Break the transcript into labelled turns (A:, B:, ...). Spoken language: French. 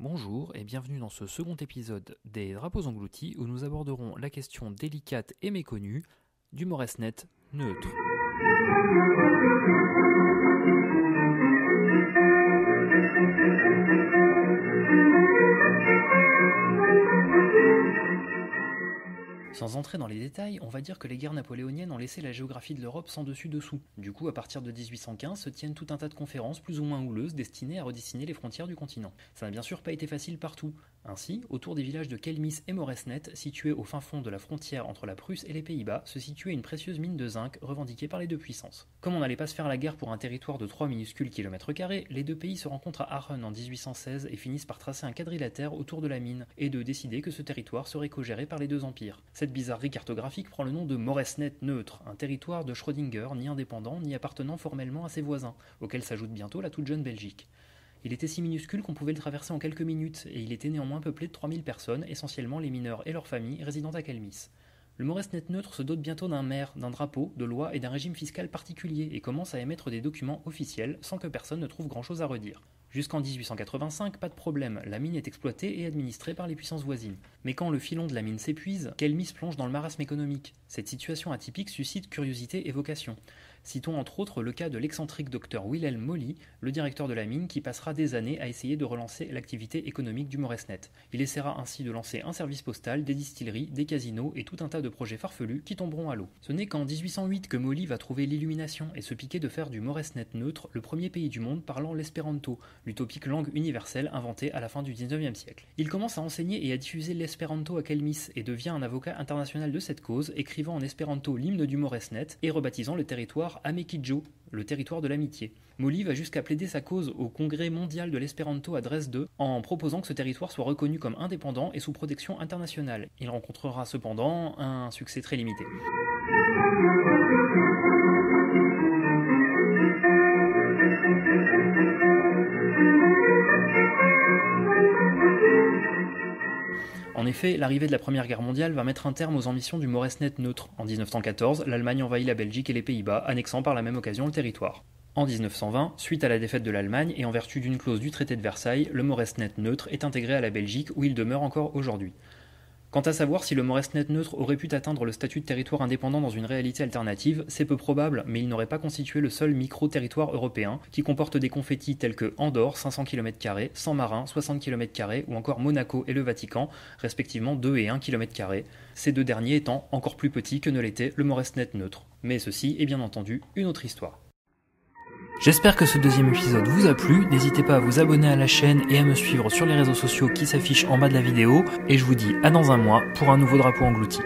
A: Bonjour et bienvenue dans ce second épisode des Drapeaux engloutis où nous aborderons la question délicate et méconnue du Moresnet neutre. Sans entrer dans les détails, on va dire que les guerres napoléoniennes ont laissé la géographie de l'Europe sans dessus-dessous. Du coup, à partir de 1815, se tiennent tout un tas de conférences plus ou moins houleuses destinées à redessiner les frontières du continent. Ça n'a bien sûr pas été facile partout. Ainsi, autour des villages de Kelmis et Moresnet, situés au fin fond de la frontière entre la Prusse et les Pays-Bas, se situait une précieuse mine de zinc revendiquée par les deux puissances. Comme on n'allait pas se faire la guerre pour un territoire de 3 minuscules kilomètres carrés, les deux pays se rencontrent à Aachen en 1816 et finissent par tracer un quadrilatère autour de la mine et de décider que ce territoire serait co-géré par les deux empires. Cette bizarrerie cartographique prend le nom de Moresnet neutre, un territoire de Schrödinger ni indépendant ni appartenant formellement à ses voisins, auquel s'ajoute bientôt la toute jeune Belgique. Il était si minuscule qu'on pouvait le traverser en quelques minutes, et il était néanmoins peuplé de 3000 personnes, essentiellement les mineurs et leurs familles résidant à Kelmis. Le Moresnet neutre se dote bientôt d'un maire, d'un drapeau, de lois et d'un régime fiscal particulier, et commence à émettre des documents officiels sans que personne ne trouve grand-chose à redire. Jusqu'en 1885, pas de problème, la mine est exploitée et administrée par les puissances voisines. Mais quand le filon de la mine s'épuise, Kelmis plonge dans le marasme économique. Cette situation atypique suscite curiosité et vocation. Citons entre autres le cas de l'excentrique docteur Wilhelm Molly, le directeur de la mine qui passera des années à essayer de relancer l'activité économique du Moresnet. Il essaiera ainsi de lancer un service postal, des distilleries, des casinos et tout un tas de projets farfelus qui tomberont à l'eau. Ce n'est qu'en 1808 que Molly va trouver l'illumination et se piquer de faire du Moresnet neutre le premier pays du monde parlant l'espéranto, l'utopique langue universelle inventée à la fin du XIXe siècle. Il commence à enseigner et à diffuser l'espéranto à Kelmis et devient un avocat international de cette cause, écrivant en espéranto l'hymne du Moresnet et rebaptisant le territoire Amekidjo, le territoire de l'amitié. Molly va jusqu'à plaider sa cause au congrès mondial de l'espéranto à Dresde en proposant que ce territoire soit reconnu comme indépendant et sous protection internationale. Il rencontrera cependant un succès très limité. En effet, l'arrivée de la Première Guerre mondiale va mettre un terme aux ambitions du Moresnet neutre. En 1914, l'Allemagne envahit la Belgique et les Pays-Bas, annexant par la même occasion le territoire. En 1920, suite à la défaite de l'Allemagne et en vertu d'une clause du traité de Versailles, le Moresnet neutre est intégré à la Belgique où il demeure encore aujourd'hui. Quant à savoir si le Moresnet neutre aurait pu atteindre le statut de territoire indépendant dans une réalité alternative, c'est peu probable, mais il n'aurait pas constitué le seul micro-territoire européen, qui comporte des confettis tels que Andorre, 500 km², San Marin, 60 km², ou encore Monaco et le Vatican, respectivement 2 et 1 km², ces deux derniers étant encore plus petits que ne l'était le Moresnet neutre. Mais ceci est bien entendu une autre histoire. J'espère que ce deuxième épisode vous a plu, n'hésitez pas à vous abonner à la chaîne et à me suivre sur les réseaux sociaux qui s'affichent en bas de la vidéo, et je vous dis à dans un mois pour un nouveau drapeau englouti.